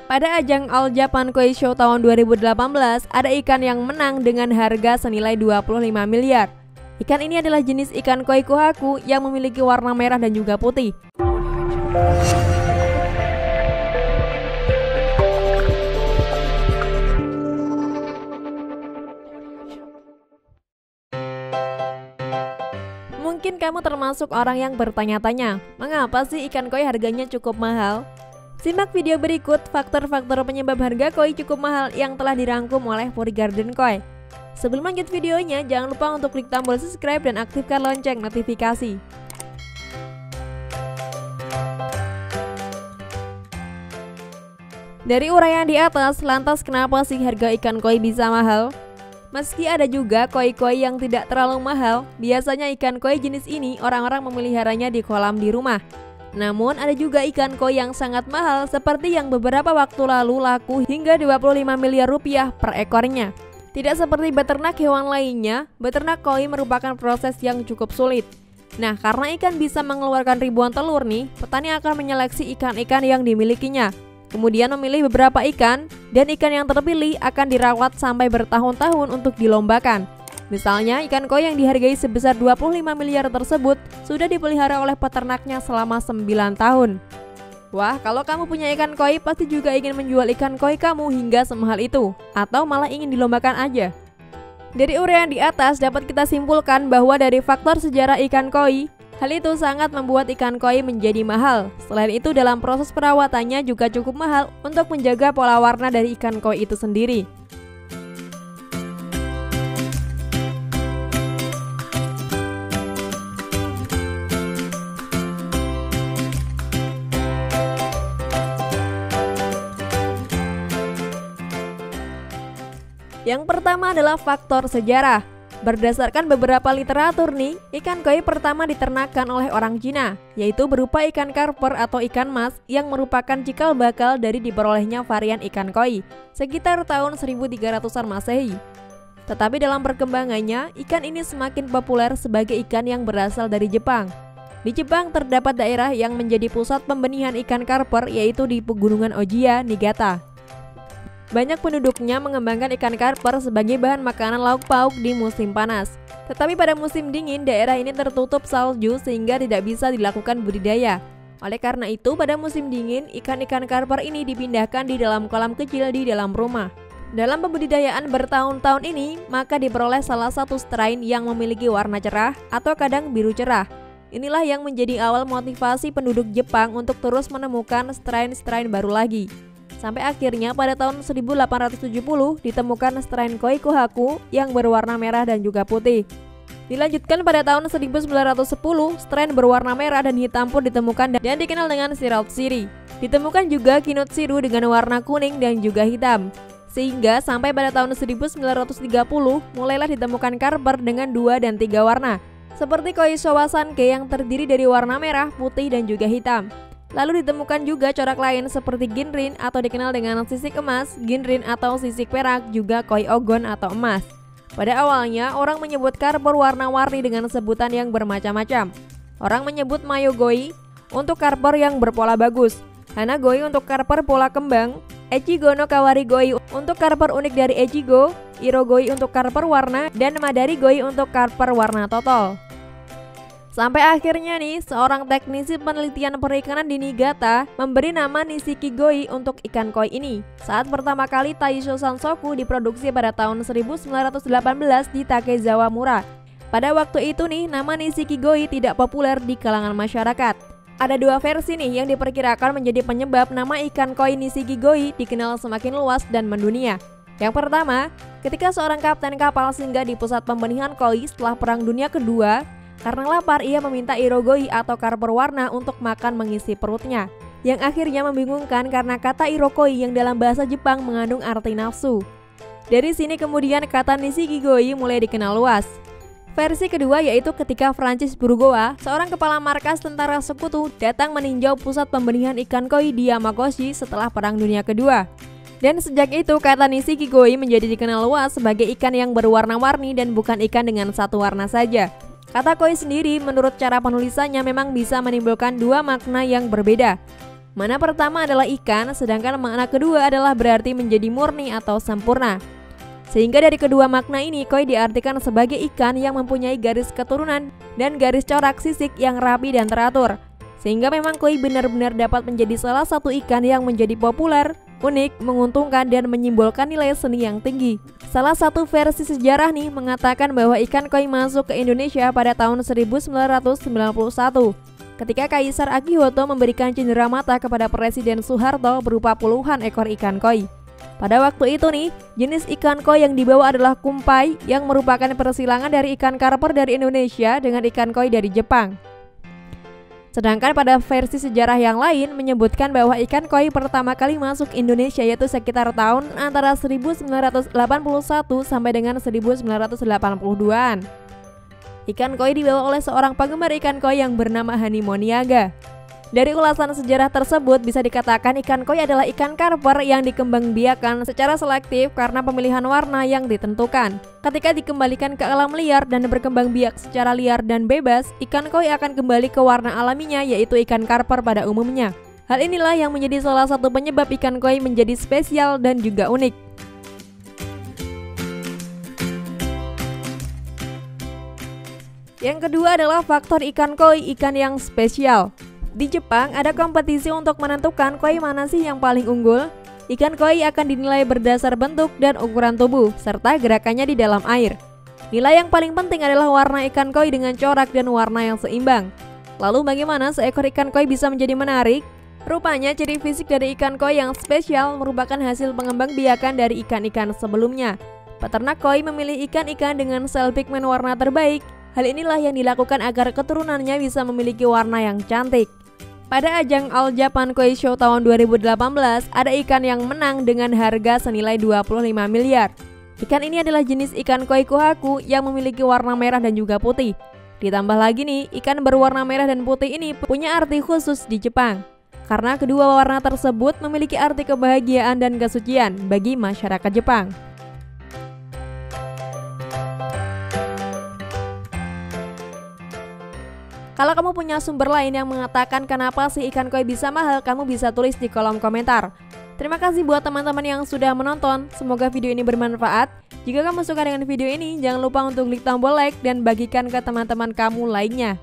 Pada ajang All Japan Koi Show tahun 2018, ada ikan yang menang dengan harga senilai 25 miliar. Ikan ini adalah jenis ikan koi kohaku yang memiliki warna merah dan juga putih. Mungkin kamu termasuk orang yang bertanya-tanya, mengapa sih ikan koi harganya cukup mahal? Simak video berikut faktor-faktor penyebab harga koi cukup mahal yang telah dirangkum oleh Puri Garden Koi. Sebelum lanjut videonya, jangan lupa untuk klik tombol subscribe dan aktifkan lonceng notifikasi. Dari uraian di atas, lantas kenapa sih harga ikan koi bisa mahal? Meski ada juga koi-koi yang tidak terlalu mahal, biasanya ikan koi jenis ini orang-orang memeliharanya di kolam di rumah. Namun ada juga ikan koi yang sangat mahal seperti yang beberapa waktu lalu laku hingga 25 miliar rupiah per ekornya. Tidak seperti beternak hewan lainnya, beternak koi merupakan proses yang cukup sulit. Nah, karena ikan bisa mengeluarkan ribuan telur nih, petani akan menyeleksi ikan-ikan yang dimilikinya. Kemudian memilih beberapa ikan, dan ikan yang terpilih akan dirawat sampai bertahun-tahun untuk dilombakan. Misalnya, ikan koi yang dihargai sebesar 25 miliar tersebut sudah dipelihara oleh peternaknya selama 9 tahun. Wah, kalau kamu punya ikan koi, pasti juga ingin menjual ikan koi kamu hingga semahal itu, atau malah ingin dilombakan aja. Dari uraian di atas dapat kita simpulkan bahwa dari faktor sejarah ikan koi, hal itu sangat membuat ikan koi menjadi mahal. Selain itu, dalam proses perawatannya juga cukup mahal untuk menjaga pola warna dari ikan koi itu sendiri. Yang pertama adalah faktor sejarah. Berdasarkan beberapa literatur nih, ikan koi pertama diternakan oleh orang Cina, yaitu berupa ikan karper atau ikan mas yang merupakan cikal bakal dari diperolehnya varian ikan koi, sekitar tahun 1300-an Masehi. Tetapi dalam perkembangannya, ikan ini semakin populer sebagai ikan yang berasal dari Jepang. Di Jepang terdapat daerah yang menjadi pusat pembenihan ikan karper, yaitu di Pegunungan Ojia, Niigata. Banyak penduduknya mengembangkan ikan karper sebagai bahan makanan lauk pauk di musim panas. Tetapi pada musim dingin, daerah ini tertutup salju sehingga tidak bisa dilakukan budidaya. Oleh karena itu, pada musim dingin, ikan-ikan karper ini dipindahkan di dalam kolam kecil di dalam rumah. Dalam pembudidayaan bertahun-tahun ini, maka diperoleh salah satu strain yang memiliki warna cerah atau kadang biru cerah. Inilah yang menjadi awal motivasi penduduk Jepang untuk terus menemukan strain-strain baru lagi. Sampai akhirnya pada tahun 1870 ditemukan strain koi kohaku yang berwarna merah dan juga putih. Dilanjutkan pada tahun 1910, strain berwarna merah dan hitam pun ditemukan dan dikenal dengan Shirautshiri. Ditemukan juga Kinotshiru dengan warna kuning dan juga hitam. Sehingga sampai pada tahun 1930 mulailah ditemukan karper dengan 2 dan 3 warna, seperti koi Showa Sankei yang terdiri dari warna merah, putih dan juga hitam. Lalu ditemukan juga corak lain seperti ginrin atau dikenal dengan sisik emas, ginrin atau sisik perak, juga koi ogon atau emas. Pada awalnya, orang menyebut karper warna-warni dengan sebutan yang bermacam-macam. Orang menyebut mayogoi untuk karper yang berpola bagus, hanagoi untuk karper pola kembang, Echigo no kawari goi untuk karper unik dari Echigo, irogoi untuk karper warna, dan madari goi untuk karper warna totol. Sampai akhirnya nih, seorang teknisi penelitian perikanan di Niigata memberi nama Nishiki Goi untuk ikan koi ini. Saat pertama kali Taisho Sansoku diproduksi pada tahun 1918 di Takezawa Mura. Pada waktu itu nih, nama Nishiki Goi tidak populer di kalangan masyarakat. Ada 2 versi nih yang diperkirakan menjadi penyebab nama ikan koi Nishiki Goi dikenal semakin luas dan mendunia. Yang pertama, ketika seorang kapten kapal singgah di pusat pembenihan koi setelah Perang Dunia Kedua, karena lapar, ia meminta irogoi atau karper warna untuk makan mengisi perutnya, yang akhirnya membingungkan karena kata irokoi yang dalam bahasa Jepang mengandung arti nafsu. Dari sini kemudian kata Nishiki Goi mulai dikenal luas. Versi kedua yaitu ketika Francis Burgoa, seorang kepala markas tentara sekutu, datang meninjau pusat pembenihan ikan koi di Yamagoshi setelah Perang Dunia Kedua. Dan sejak itu kata Nishiki Goi menjadi dikenal luas sebagai ikan yang berwarna-warni dan bukan ikan dengan satu warna saja. Kata koi sendiri menurut cara penulisannya memang bisa menimbulkan 2 makna yang berbeda. Mana pertama adalah ikan, sedangkan makna kedua adalah berarti menjadi murni atau sempurna. Sehingga dari kedua makna ini, koi diartikan sebagai ikan yang mempunyai garis keturunan dan garis corak sisik yang rapi dan teratur. Sehingga memang koi benar-benar dapat menjadi salah satu ikan yang menjadi populer, unik, menguntungkan, dan menyimbolkan nilai seni yang tinggi. Salah satu versi sejarah nih mengatakan bahwa ikan koi masuk ke Indonesia pada tahun 1991. Ketika Kaisar Akihito memberikan cindera mata kepada Presiden Soeharto berupa puluhan ekor ikan koi. Pada waktu itu nih, jenis ikan koi yang dibawa adalah kumpai yang merupakan persilangan dari ikan karper dari Indonesia dengan ikan koi dari Jepang. Sedangkan pada versi sejarah yang lain menyebutkan bahwa ikan koi pertama kali masuk Indonesia yaitu sekitar tahun antara 1981 sampai dengan 1982-an. Ikan koi dibawa oleh seorang penggemar ikan koi yang bernama Hani Moniaga. Dari ulasan sejarah tersebut bisa dikatakan ikan koi adalah ikan karper yang dikembangbiakan secara selektif karena pemilihan warna yang ditentukan. Ketika dikembalikan ke alam liar dan berkembang biak secara liar dan bebas, ikan koi akan kembali ke warna alaminya yaitu ikan karper pada umumnya. Hal inilah yang menjadi salah satu penyebab ikan koi menjadi spesial dan juga unik. Yang kedua adalah faktor ikan koi, ikan yang spesial. Di Jepang ada kompetisi untuk menentukan koi mana sih yang paling unggul. Ikan koi akan dinilai berdasar bentuk dan ukuran tubuh, serta gerakannya di dalam air. Nilai yang paling penting adalah warna ikan koi dengan corak dan warna yang seimbang. Lalu bagaimana seekor ikan koi bisa menjadi menarik? Rupanya ciri fisik dari ikan koi yang spesial merupakan hasil pengembangbiakan dari ikan-ikan sebelumnya. Peternak koi memilih ikan-ikan dengan sel pigmen warna terbaik. Hal inilah yang dilakukan agar keturunannya bisa memiliki warna yang cantik. Pada ajang All Japan Koi Show tahun 2018, ada ikan yang menang dengan harga senilai 25 miliar. Ikan ini adalah jenis ikan koi kohaku yang memiliki warna merah dan juga putih. Ditambah lagi nih, ikan berwarna merah dan putih ini punya arti khusus di Jepang. Karena kedua warna tersebut memiliki arti kebahagiaan dan kesucian bagi masyarakat Jepang. Kalau kamu punya sumber lain yang mengatakan kenapa sih ikan koi bisa mahal, kamu bisa tulis di kolom komentar. Terima kasih buat teman-teman yang sudah menonton, semoga video ini bermanfaat. Jika kamu suka dengan video ini, jangan lupa untuk klik tombol like dan bagikan ke teman-teman kamu lainnya.